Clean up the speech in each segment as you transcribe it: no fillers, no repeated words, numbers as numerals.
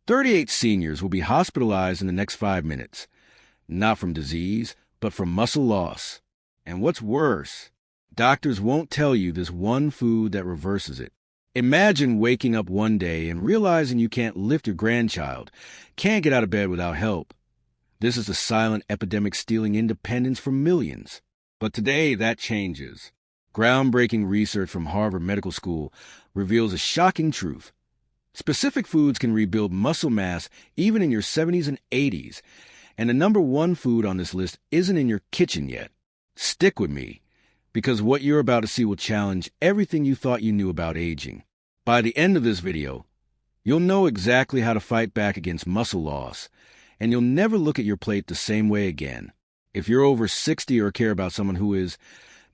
38 seniors will be hospitalized in the next 5 minutes, not from disease, but from muscle loss. And what's worse, doctors won't tell you this one food that reverses it. Imagine waking up one day and realizing you can't lift your grandchild, can't get out of bed without help. This is a silent epidemic stealing independence from millions. But today, that changes. Groundbreaking research from Harvard Medical School reveals a shocking truth. Specific foods can rebuild muscle mass even in your 70s and 80s, and the number one food on this list isn't in your kitchen yet. Stick with me, because what you're about to see will challenge everything you thought you knew about aging. By the end of this video, you'll know exactly how to fight back against muscle loss, and you'll never look at your plate the same way again. If you're over 60 or care about someone who is,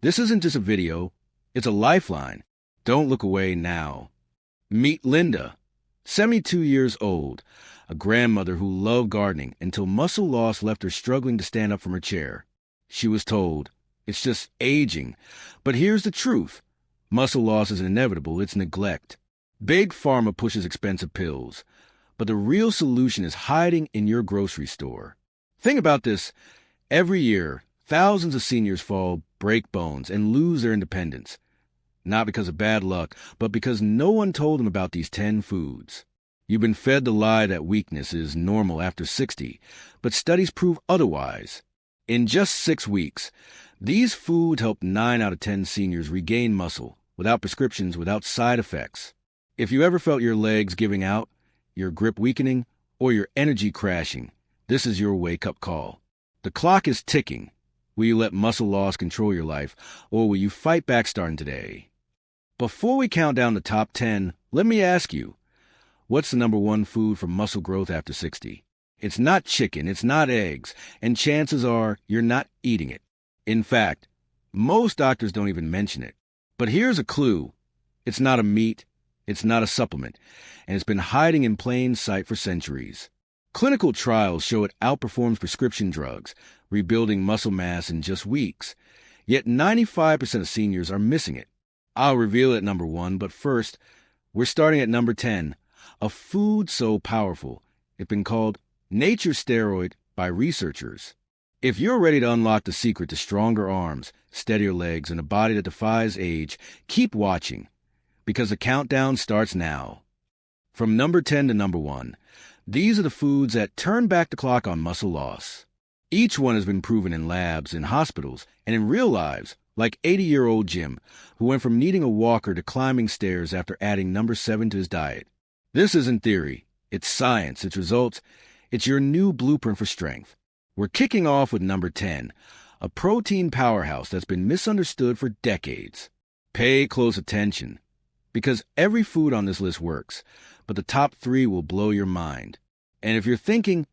this isn't just a video, it's a lifeline. Don't look away now. Meet Linda, 72 years old, a grandmother who loved gardening until muscle loss left her struggling to stand up from her chair. She was told, it's just aging. But here's the truth. Muscle loss is inevitable, it's neglect. Big Pharma pushes expensive pills, but the real solution is hiding in your grocery store. Think about this. Every year, thousands of seniors fall, break bones, and lose their independence. Not because of bad luck, but because no one told them about these 10 foods. You've been fed the lie that weakness is normal after 60, but studies prove otherwise. In just 6 weeks, these foods helped 9 out of 10 seniors regain muscle, without prescriptions, without side effects. If you ever felt your legs giving out, your grip weakening, or your energy crashing, this is your wake-up call. The clock is ticking. Will you let muscle loss control your life, or will you fight back starting today? Before we count down the top 10, let me ask you, what's the number one food for muscle growth after 60? It's not chicken, it's not eggs, and chances are you're not eating it. In fact, most doctors don't even mention it. But here's a clue. It's not a meat, it's not a supplement, and it's been hiding in plain sight for centuries. Clinical trials show it outperforms prescription drugs, rebuilding muscle mass in just weeks. Yet 95% of seniors are missing it. I'll reveal it at number 1, but first, we're starting at number 10, a food so powerful, it's been called nature's steroid by researchers. If you're ready to unlock the secret to stronger arms, steadier legs, and a body that defies age, keep watching, because the countdown starts now. From number 10 to number 1, these are the foods that turn back the clock on muscle loss. Each one has been proven in labs, in hospitals, and in real lives, like 80-year-old Jim, who went from needing a walker to climbing stairs after adding number 7 to his diet. This isn't theory. It's science. It's results. It's your new blueprint for strength. We're kicking off with number 10, a protein powerhouse that's been misunderstood for decades. Pay close attention, because every food on this list works, but the top 3 will blow your mind. And if you're thinking,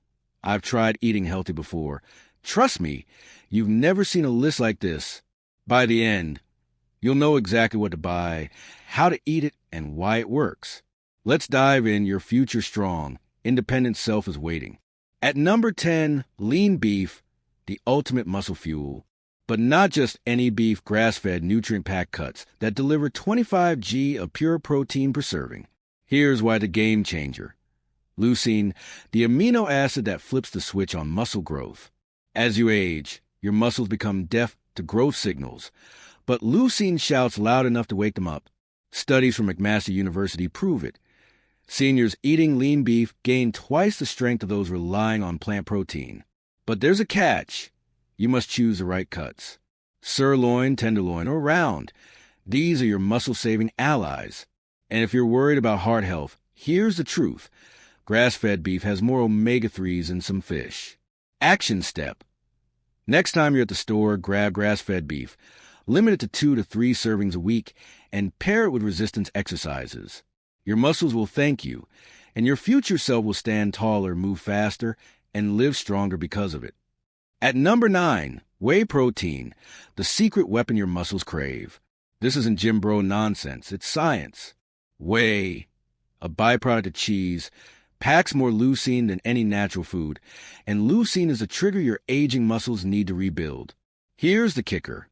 I've tried eating healthy before, trust me, you've never seen a list like this. By the end, you'll know exactly what to buy, how to eat it, and why it works. Let's dive in. Your future strong, independent self is waiting. At number 10, lean beef, the ultimate muscle fuel. But not just any beef, grass-fed, nutrient-packed cuts that deliver 25 g of pure protein per serving. Here's why the game changer. Leucine, the amino acid that flips the switch on muscle growth. As you age, your muscles become deaf to growth signals, but leucine shouts loud enough to wake them up. Studies from McMaster University prove it. Seniors eating lean beef gain twice the strength of those relying on plant protein. But there's a catch. You must choose the right cuts. Sirloin, tenderloin, or round. These are your muscle-saving allies. And if you're worried about heart health, here's the truth. Grass-fed beef has more omega-3s than some fish. Action step. Next time you're at the store, grab grass-fed beef. Limit it to 2 to 3 servings a week and pair it with resistance exercises. Your muscles will thank you, and your future self will stand taller, move faster, and live stronger because of it. At number 9, whey protein, the secret weapon your muscles crave. This isn't gym bro nonsense, it's science. Whey, a byproduct of cheese, packs more leucine than any natural food, and leucine is the trigger your aging muscles need to rebuild. Here's the kicker.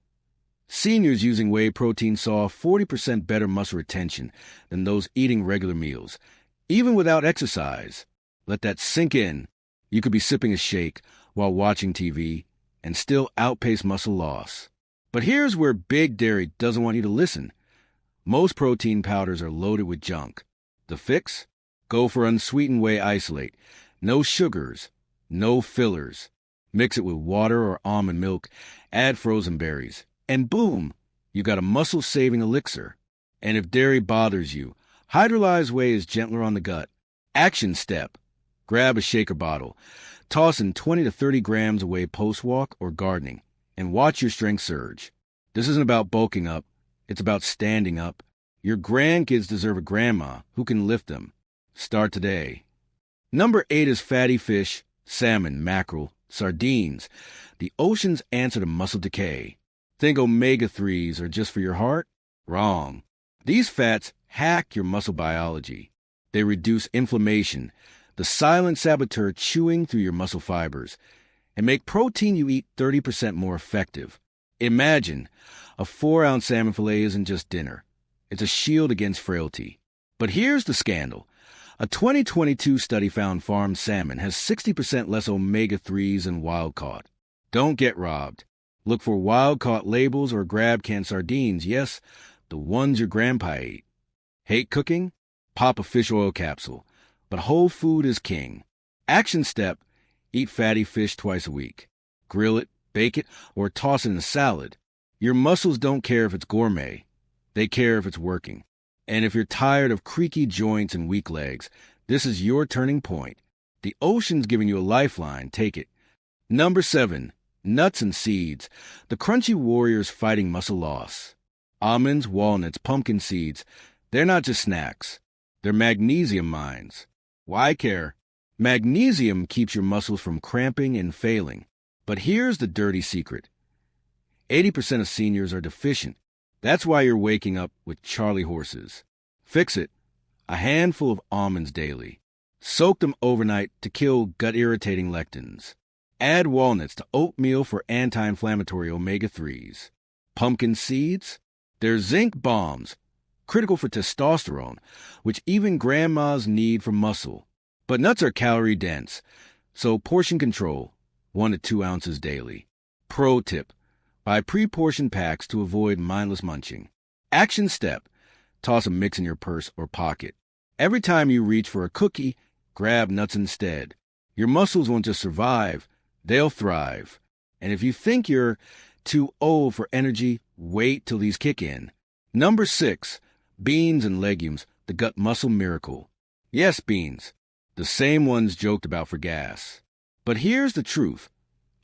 Seniors using whey protein saw 40% better muscle retention than those eating regular meals, even without exercise. Let that sink in. You could be sipping a shake while watching TV and still outpace muscle loss. But here's where Big Dairy doesn't want you to listen. Most protein powders are loaded with junk. The fix? Go for unsweetened whey isolate. No sugars, no fillers. Mix it with water or almond milk, add frozen berries, and boom, you got a muscle-saving elixir. And if dairy bothers you, hydrolyzed whey is gentler on the gut. Action step. Grab a shaker bottle. Toss in 20 to 30 grams of whey post-walk or gardening, and watch your strength surge. This isn't about bulking up. It's about standing up. Your grandkids deserve a grandma who can lift them. Start today. Number 8 is fatty fish, salmon, mackerel, sardines. The ocean's answer to muscle decay. Think omega-3s are just for your heart? Wrong. These fats hack your muscle biology. They reduce inflammation, the silent saboteur chewing through your muscle fibers, and make protein you eat 30% more effective. Imagine, a 4-ounce salmon fillet isn't just dinner. It's a shield against frailty. But here's the scandal. A 2022 study found farmed salmon has 60% less omega-3s than wild-caught. Don't get robbed. Look for wild-caught labels or grab canned sardines, yes, the ones your grandpa ate. Hate cooking? Pop a fish oil capsule. But whole food is king. Action step, eat fatty fish twice a week. Grill it, bake it, or toss it in a salad. Your muscles don't care if it's gourmet. They care if it's working. And if you're tired of creaky joints and weak legs, this is your turning point. The ocean's giving you a lifeline. Take it. Number 7, nuts and seeds. The crunchy warriors fighting muscle loss. Almonds, walnuts, pumpkin seeds. They're not just snacks. They're magnesium mines. Why care? Magnesium keeps your muscles from cramping and failing. But here's the dirty secret. 80% of seniors are deficient. That's why you're waking up with Charlie horses. Fix it. A handful of almonds daily. Soak them overnight to kill gut-irritating lectins. Add walnuts to oatmeal for anti-inflammatory omega-3s. Pumpkin seeds? They're zinc bombs, critical for testosterone, which even grandmas need for muscle. But nuts are calorie-dense, so portion control, 1 to 2 ounces daily. Pro tip. Buy pre-portioned packs to avoid mindless munching. Action step. Toss a mix in your purse or pocket. Every time you reach for a cookie, grab nuts instead. Your muscles won't just survive, they'll thrive. And if you think you're too old for energy, wait till these kick in. Number 6, beans and legumes, the gut muscle miracle. Yes, beans, the same ones joked about for gas. But here's the truth.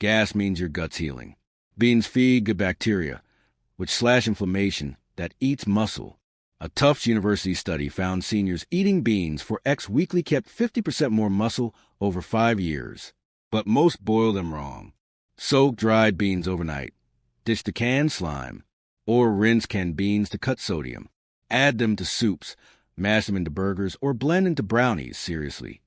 Gas means your gut's healing. Beans feed good bacteria, which slash inflammation that eats muscle. A Tufts University study found seniors eating beans for X weekly kept 50% more muscle over 5 years. But most boil them wrong. Soak dried beans overnight. Ditch the canned slime. Or rinse canned beans to cut sodium. Add them to soups, mash them into burgers, or blend into brownies, seriously.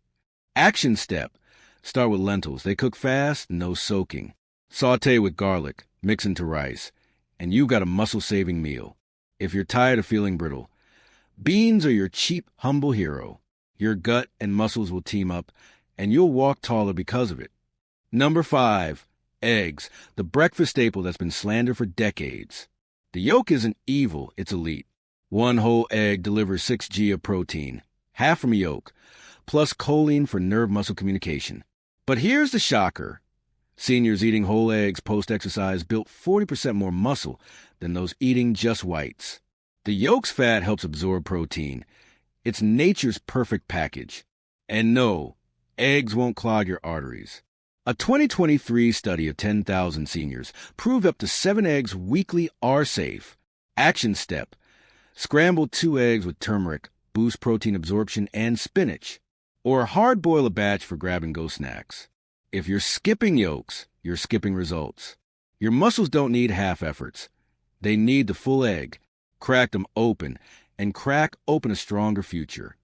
Action step. Start with lentils. They cook fast, no soaking. Sauté with garlic, mix into rice, and you've got a muscle-saving meal. If you're tired of feeling brittle, beans are your cheap, humble hero. Your gut and muscles will team up, and you'll walk taller because of it. Number 5, eggs, the breakfast staple that's been slandered for decades. The yolk isn't evil, it's elite. 1 whole egg delivers 6G of protein, half from yolk, plus choline for nerve-muscle communication. But here's the shocker. Seniors eating whole eggs post-exercise built 40% more muscle than those eating just whites. The yolk's fat helps absorb protein. It's nature's perfect package. And no, eggs won't clog your arteries. A 2023 study of 10,000 seniors proved up to 7 eggs weekly are safe. Action step. Scramble 2 eggs with turmeric, boost protein absorption, and spinach. Or hard-boil a batch for grab-and-go snacks. If you're skipping yolks, you're skipping results. Your muscles don't need half efforts. They need the full egg. Crack them open, and crack open a stronger future.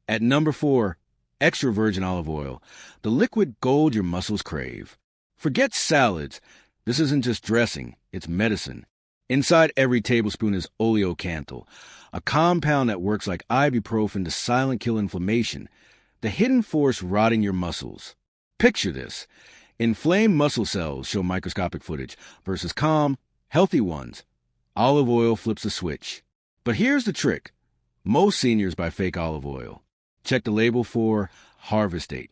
At number 4, extra virgin olive oil, the liquid gold your muscles crave. Forget salads. This isn't just dressing, it's medicine. Inside every tablespoon is oleocanthal, a compound that works like ibuprofen to silent kill inflammation, the hidden force rotting your muscles. Picture this. Inflamed muscle cells show microscopic footage versus calm, healthy ones. Olive oil flips a switch. But here's the trick. Most seniors buy fake olive oil. Check the label for harvest date.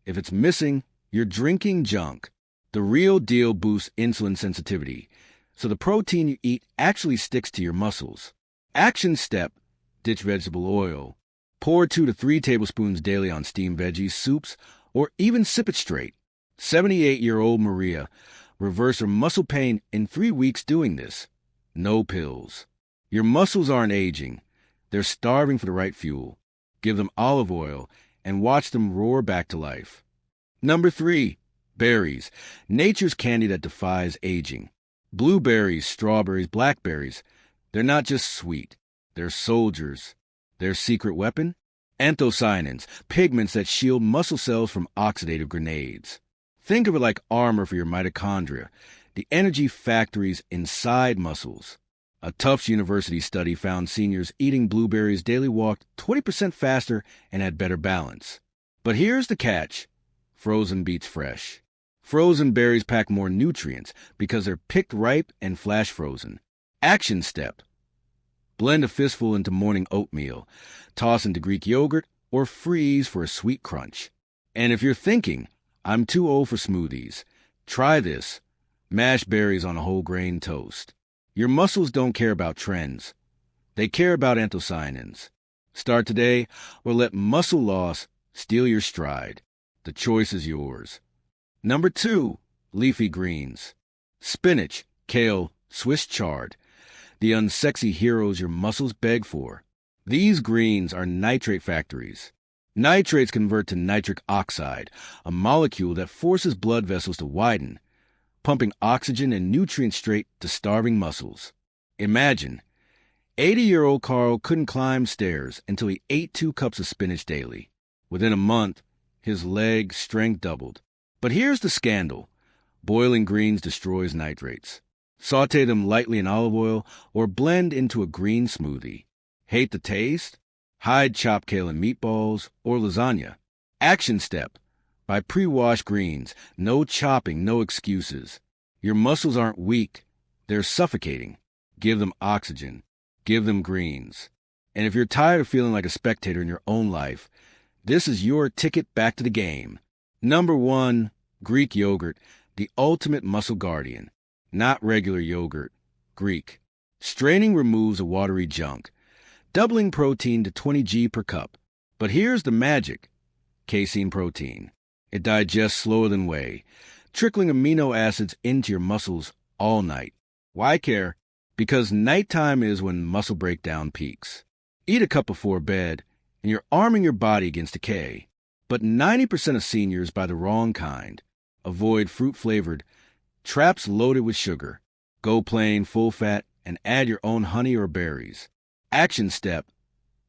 If it's missing, you're drinking junk. The real deal boosts insulin sensitivity, so the protein you eat actually sticks to your muscles. Action step, ditch vegetable oil. Pour 2 to 3 tablespoons daily on steamed veggies, soups, or even sip it straight. 78-year-old Maria reversed her muscle pain in 3 weeks doing this. No pills. Your muscles aren't aging. They're starving for the right fuel. Give them olive oil and watch them roar back to life. Number 3, berries. Nature's candy that defies aging. Blueberries, strawberries, blackberries. They're not just sweet. They're soldiers. Their secret weapon? Anthocyanins, pigments that shield muscle cells from oxidative grenades. Think of it like armor for your mitochondria, the energy factories inside muscles. A Tufts University study found seniors eating blueberries daily walked 20% faster and had better balance. But here's the catch. Frozen beats fresh. Frozen berries pack more nutrients because they're picked ripe and flash frozen. Action step. Blend a fistful into morning oatmeal. Toss into Greek yogurt or freeze for a sweet crunch. And if you're thinking, I'm too old for smoothies, try this. Mash berries on a whole grain toast. Your muscles don't care about trends. They care about anthocyanins. Start today or let muscle loss steal your stride. The choice is yours. Number 2, leafy greens. Spinach, kale, Swiss chard. The unsexy heroes your muscles beg for. These greens are nitrate factories. Nitrates convert to nitric oxide, a molecule that forces blood vessels to widen, pumping oxygen and nutrients straight to starving muscles. Imagine, 80-year-old Carl couldn't climb stairs until he ate 2 cups of spinach daily. Within a month, his leg strength doubled. But here's the scandal. Boiling greens destroys nitrates. Sauté them lightly in olive oil or blend into a green smoothie. Hate the taste? Hide chopped kale in meatballs or lasagna. Action step. Buy pre-washed greens. No chopping, no excuses. Your muscles aren't weak. They're suffocating. Give them oxygen. Give them greens. And if you're tired of feeling like a spectator in your own life, this is your ticket back to the game. Number 1, Greek yogurt, the ultimate muscle guardian. Not regular yogurt, Greek. Straining removes the watery junk, doubling protein to 20 g per cup. But here's the magic. Casein protein. It digests slower than whey, trickling amino acids into your muscles all night. Why care? Because nighttime is when muscle breakdown peaks. Eat a cup before bed, and you're arming your body against decay. But 90% of seniors buy the wrong kind. Avoid fruit-flavored, traps loaded with sugar. Go plain, full-fat, and add your own honey or berries. Action step.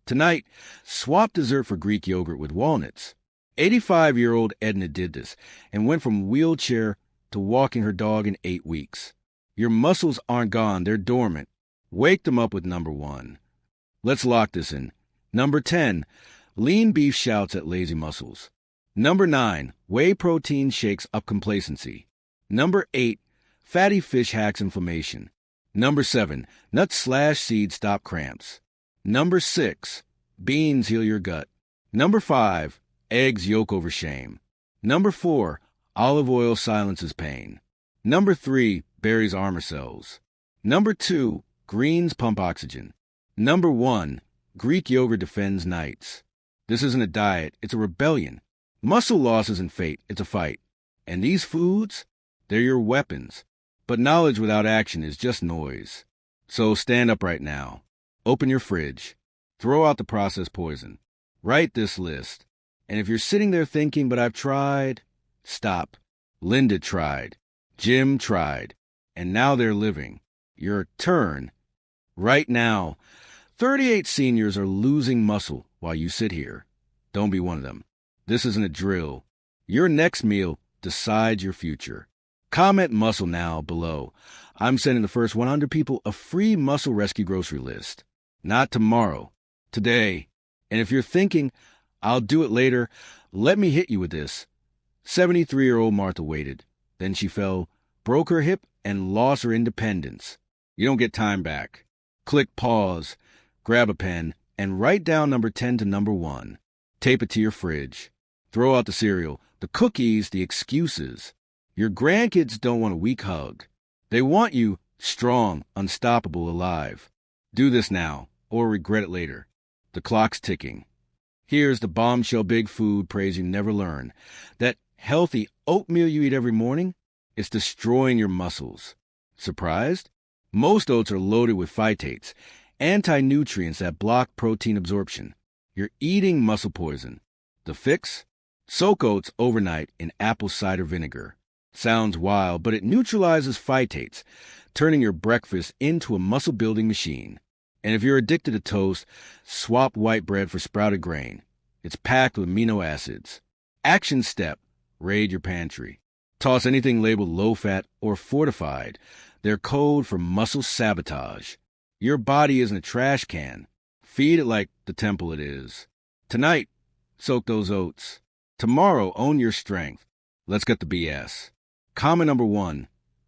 Tonight, swap dessert for Greek yogurt with walnuts. 85-year-old Edna did this and went from wheelchair to walking her dog in 8 weeks. Your muscles aren't gone, they're dormant. Wake them up with number 1. Let's lock this in. Number 10, lean beef shouts at lazy muscles. Number 9, whey protein shakes up complacency. Number 8, fatty fish hacks inflammation. Number 7, nuts/seeds stop cramps. Number 6, beans heal your gut. Number 5, eggs yolk over shame. Number 4, olive oil silences pain. Number 3, berries armor cells. Number 2, greens pump oxygen. Number 1, Greek yogurt defends nights. This isn't a diet, it's a rebellion. Muscle loss isn't fate, it's a fight. And these foods, they're your weapons. But knowledge without action is just noise. So stand up right now. Open your fridge. Throw out the processed poison. Write this list. And if you're sitting there thinking, but I've tried, stop. Linda tried. Jim tried. And now they're living. Your turn. Right now. 38 seniors are losing muscle while you sit here. Don't be one of them. This isn't a drill. Your next meal decides your future. Comment muscle now below. I'm sending the first 100 people a free muscle rescue grocery list. Not tomorrow. Today. And if you're thinking, I'll do it later. Let me hit you with this. 73-year-old Martha waited. Then she fell, broke her hip, and lost her independence. You don't get time back. Click pause, grab a pen, and write down number 10 to number 1. Tape it to your fridge. Throw out the cereal, the cookies, the excuses. Your grandkids don't want a weak hug. They want you strong, unstoppable, alive. Do this now, or regret it later. The clock's ticking. Here's the bombshell big food praise you never learn. That healthy oatmeal you eat every morning, it's destroying your muscles. Surprised? Most oats are loaded with phytates, anti-nutrients that block protein absorption. You're eating muscle poison. The fix? Soak oats overnight in apple cider vinegar. Sounds wild, but it neutralizes phytates, turning your breakfast into a muscle-building machine. And if you're addicted to toast, swap white bread for sprouted grain. It's packed with amino acids. Action step: raid your pantry. Toss anything labeled low-fat or fortified. They're code for muscle sabotage. Your body isn't a trash can. Feed it like the temple it is. Tonight, soak those oats. Tomorrow, own your strength. Let's get the BS. Comment number 1.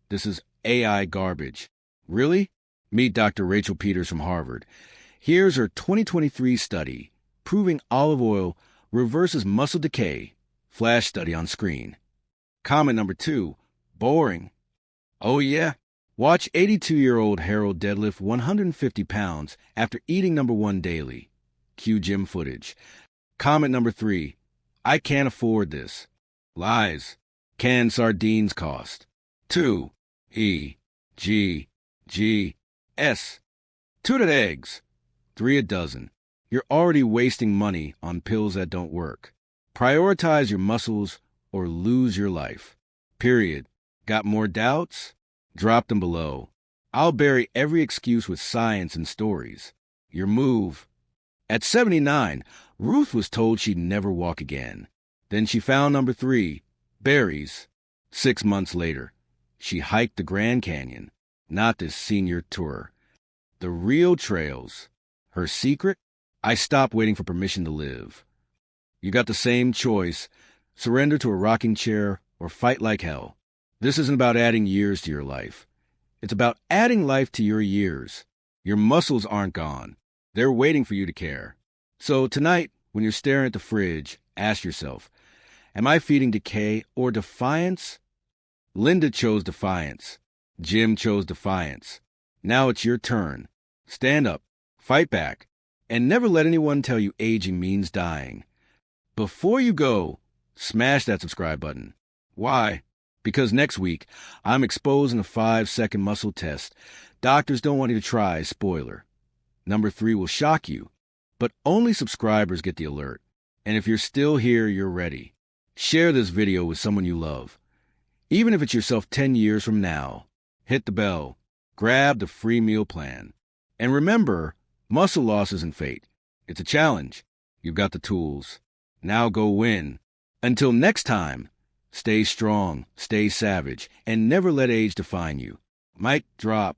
This is AI garbage. Really? Meet Dr. Rachel Peters from Harvard. Here's her 2023 study proving olive oil reverses muscle decay. Flash study on screen. Comment number 2. Boring. Oh yeah? Watch 82-year-old Harold deadlift 150 pounds after eating number 1 daily. Cue gym footage. Comment number 3. I can't afford this. Lies. Canned sardines cost 2 E G G S. Tuna eggs 3 a dozen. You're already wasting money on pills that don't work. Prioritize your muscles or lose your life. Period. Got more doubts? Drop them below. I'll bury every excuse with science and stories. Your move. At 79, Ruth was told she'd never walk again. Then she found number 3, berries. 6 months later, she hiked the Grand Canyon, not this senior tour. The real trails. Her secret? I stopped waiting for permission to live. You got the same choice. Surrender to a rocking chair or fight like hell. This isn't about adding years to your life. It's about adding life to your years. Your muscles aren't gone. They're waiting for you to care. So tonight, when you're staring at the fridge, ask yourself, am I feeding decay or defiance? Linda chose defiance. Jim chose defiance. Now it's your turn. Stand up, fight back, and never let anyone tell you aging means dying. Before you go, smash that subscribe button. Why? Because next week, I'm exposing a 5-second muscle test doctors don't want you to try. Spoiler. Number 3 will shock you, but only subscribers get the alert. And if you're still here, you're ready. Share this video with someone you love. Even if it's yourself 10 years from now, hit the bell, grab the free meal plan. And remember, muscle loss isn't fate. It's a challenge. You've got the tools. Now go win. Until next time, stay strong, stay savage, and never let age define you. Mic drop.